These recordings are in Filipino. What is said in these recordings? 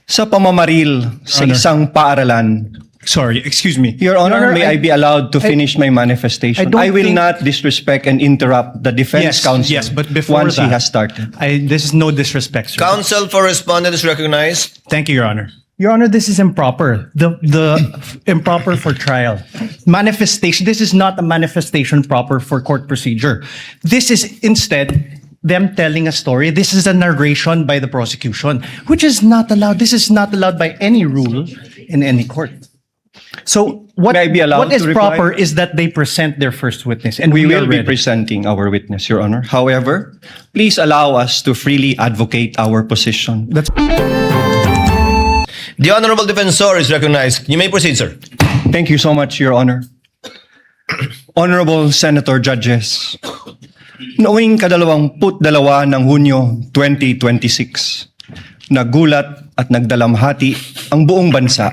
sa pamamaril sa Honor. isang paaralan. Sorry, excuse me. Your Honor, may I be allowed to I- finish my manifestation? I don't I will think- not disrespect and interrupt the defense counsel Yes, but before once he that, has started. This is no disrespect, sir. Counsel for respondent is recognized. Thank you, Your Honor. Your Honor, this is improper. The improper for trial. Manifestation. This is not a manifestation proper for court procedure. This is instead them telling a story. This is a narration by the prosecution, which is not allowed. This is not allowed by any rule in any court. So what, May I be allowed what is to reply? proper is that they present their first witness, and We we are will be ready. presenting our witness, Your Honor. However, please allow us to freely advocate our position. The Honorable Defensor is recognized. You may proceed, sir. Thank you so much, Your Honor. Honorable Senator Judges, noong ika-22 ng Hunyo 2026, nagulat at nagdalamhati ang buong bansa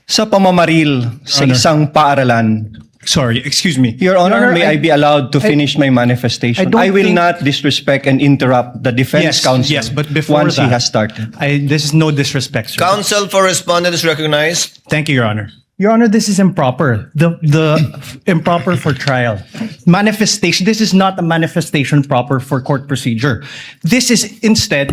sa pamamaril sa Honor. isang paaralan. Sorry, excuse me. Your Honor, may I be allowed to finish my manifestation? I don't I will think- not disrespect and interrupt the defense counsel Yes, but before once he that, has started. This is no disrespect, sir. Counsel for respondent is recognized. Thank you, Your Honor. Your Honor, this is improper. The improper for trial. Manifestation. This is not a manifestation proper for court procedure. This is instead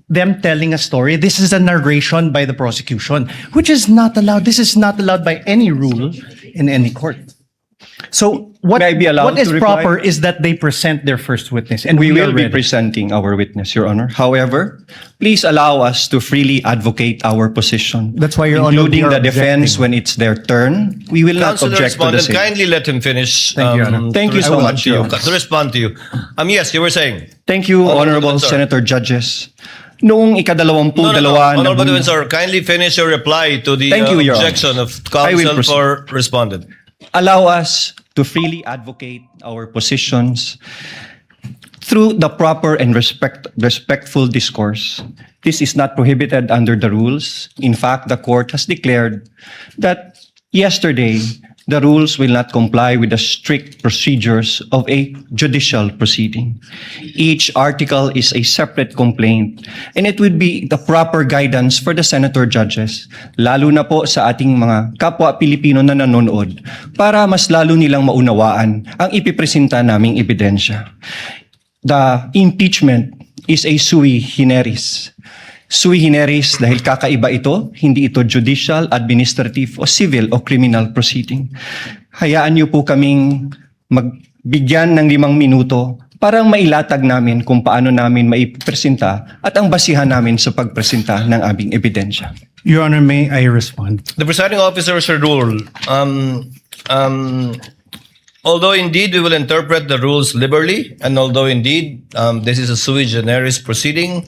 them telling a story. This is a narration by the prosecution, which is not allowed. This is not allowed by any rule in any court. So what, May I be allowed what is to reply? proper is that they present their first witness, and We we will are be ready. presenting our witness, Your Honor. However, please allow us to freely advocate our position. That's why, Your Honor, including we are the defense objecting. when it's their turn. We will not Counsel object to the respondent, same. kindly let him finish. Thank you, Your Honor. Thank to you so respond much, to you. Your Honor. To respond to you. Yes, you were saying. Thank you, Honorable Defensor. Senator Judges. Noong ika-22 ng Honorable Hunyo- Defensor, kindly finish your reply to the Thank you, Your Honor. objection of I will counsel proceed. for respondent. allow us to freely advocate our positions through the proper and respectful discourse. This is not prohibited under the rules. In fact, the court has declared that yesterday, the rules will not comply with the strict procedures of a judicial proceeding. Each article is a separate complaint, and it would be the proper guidance for the senator judges, lalo na po sa ating mga kapwa Pilipino na nanonood, para mas lalo nilang maunawaan ang ipipresenta naming ebidensya. The impeachment is a sui generis. Sui generis dahil kakaiba ito, hindi ito judicial, administrative, o civil o criminal proceeding. Hayaan niyo po kaming magbigyan ng 5 minuto para mailatag namin kung paano namin maipresenta at ang basihan namin sa pagpresenta ng aming ebidensya. Your Honor, may I respond? The presiding officer should rule. Although indeed we will interpret the rules liberally, and although indeed this is a sui generis proceeding,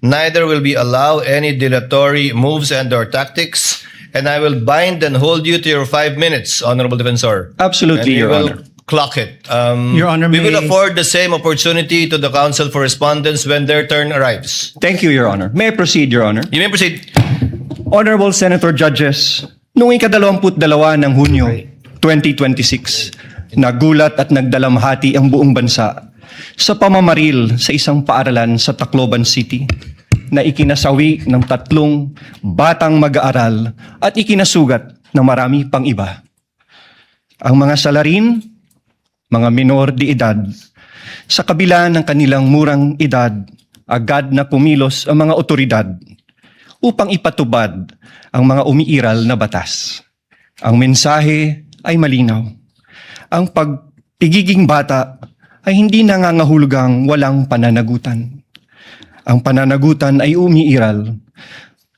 neither will we allow any dilatory moves and/or tactics, and I will bind and hold you to your 5 minutes, Honorable Defensor. Absolutely, And we Your will Honor. clock it. Your Honor, we will may- afford the same opportunity to the counsel for respondents when their turn arrives. Thank you, Your Honor. May I proceed, Your Honor? You may proceed. Honorable Senator Judges, noong ika-22 ng Hunyo 2026, nagulat at nagdalamhati ang buong bansa sa pamamaril sa isang paaralan sa Tacloban City na ikinasawi ng 3 batang mag-aaral at ikinasugat ng marami pang iba. Ang mga salarin, mga minor de edad, sa kabila ng kanilang murang edad, agad na kumilos ang mga otoridad upang ipatubad ang mga umiiral na batas. Ang mensahe ay malinaw. Ang pagpigiging bata ay hindi nangangahulugang walang pananagutan. Ang pananagutan ay umiiral,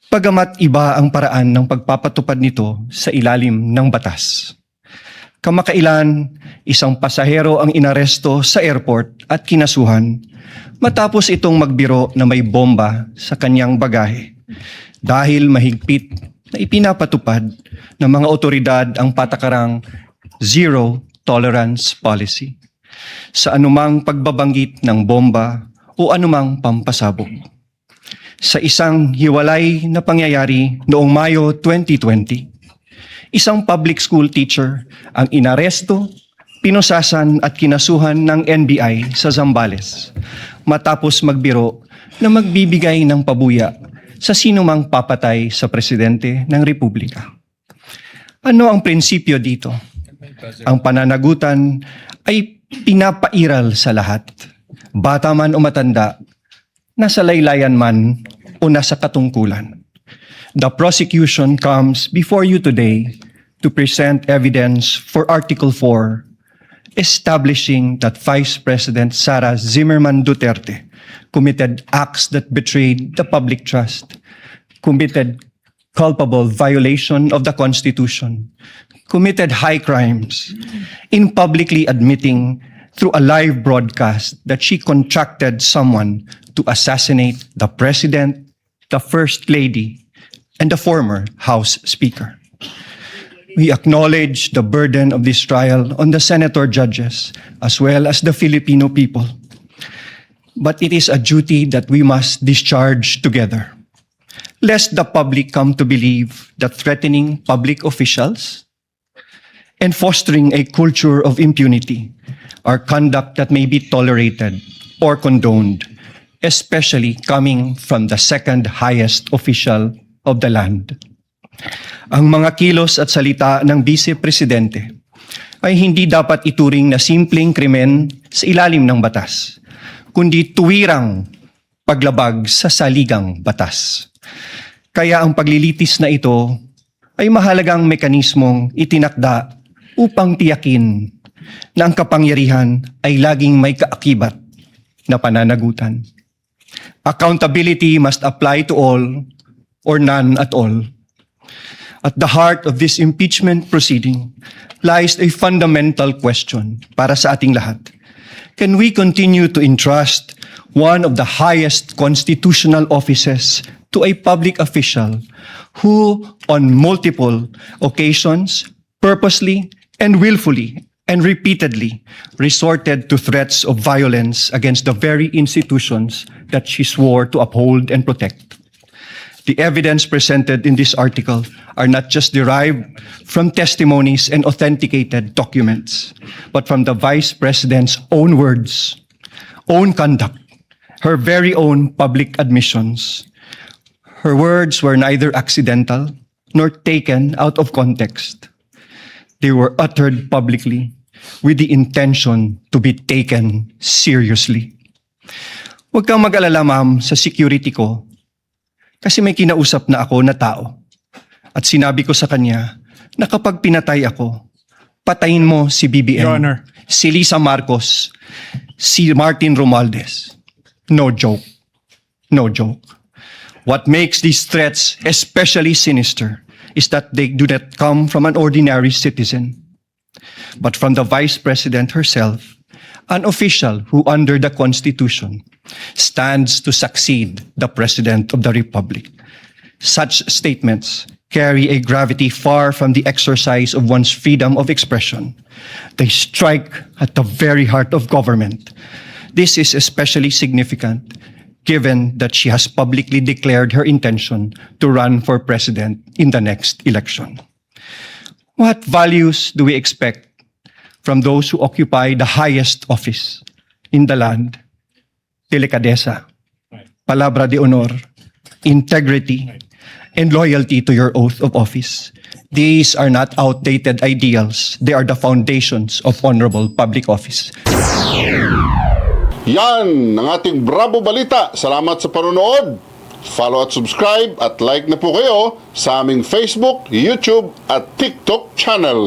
pagamat iba ang paraan ng pagpapatupad nito sa ilalim ng batas. Kamakailan, isang pasahero ang inaresto sa airport at kinasuhan matapos itong magbiro na may bomba sa kanyang bagahe dahil mahigpit na ipinapatupad ng mga otoridad ang patakarang zero tolerance policy sa anumang pagbabanggit ng bomba o anumang pampasabog. Sa isang hiwalay na pangyayari noong Mayo 2020, isang public school teacher ang inaresto, pinusasan at kinasuhan ng NBI sa Zambales matapos magbiro na magbibigay ng pabuya sa sinumang papatay sa presidente ng Republika. Ano ang prinsipyo dito? Ang pananagutan ay pinapairal sa lahat. Bata man o matanda, nasa laylayan man o nasa katungkulan. The prosecution comes before you today to present evidence for Article 4, establishing that Vice President Sara Zimmerman Duterte committed acts that betrayed the public trust, committed culpable violation of the Constitution, committed high crimes in publicly admitting through a live broadcast that she contracted someone to assassinate the President, the First Lady, and the former House Speaker. We acknowledge the burden of this trial on the senator judges as well as the Filipino people. But it is a duty that we must discharge together, lest the public come to believe that threatening public officials and fostering a culture of impunity are conduct that may be tolerated or condoned, especially coming from the second highest official of the land. Ang mga kilos at salita ng Vice Presidente ay hindi dapat ituring na simpleng krimen sa ilalim ng batas, kundi tuwirang paglabag sa saligang batas. Kaya ang paglilitis na ito ay mahalagang mekanismong itinakda upang tiyakin na ang kapangyarihan ay laging may kaakibat na pananagutan. Accountability must apply to all or none at all. At the heart of this impeachment proceeding lies a fundamental question para sa ating lahat. Can we continue to entrust one of the highest constitutional offices to a public official who, on multiple occasions, purposely and willfully and repeatedly resorted to threats of violence against the very institutions that she swore to uphold and protect? The evidence presented in this article are not just derived from testimonies and authenticated documents, but from the Vice President's own words, own conduct, her very own public admissions. Her words were neither accidental nor taken out of context. They were uttered publicly with the intention to be taken seriously. Huwag kang mag-alala, ma'am, sa security ko. Kasi may kinausap na ako na tao. At sinabi ko sa kanya na kapag pinatay ako, patayin mo si BBM, Your Honor. si Lisa Marcos, si Martin Romualdez. No joke. No joke. What makes these threats especially sinister is that they do not come from an ordinary citizen, but from the Vice President herself, an official who under the Constitution stands to succeed the President of the Republic. Such statements carry a gravity far from the exercise of one's freedom of expression. They strike at the very heart of government. This is especially significant given that she has publicly declared her intention to run for president in the next election. What values do we expect from those who occupy the highest office in the land? Delicadeza, palabra de honor, integrity, and loyalty to your oath of office. These are not outdated ideals. They are the foundations of honorable public office. Yan ang ating Bravo Balita. Salamat sa panonood. Follow at subscribe at like na po kayo sa aming Facebook, YouTube at TikTok channel.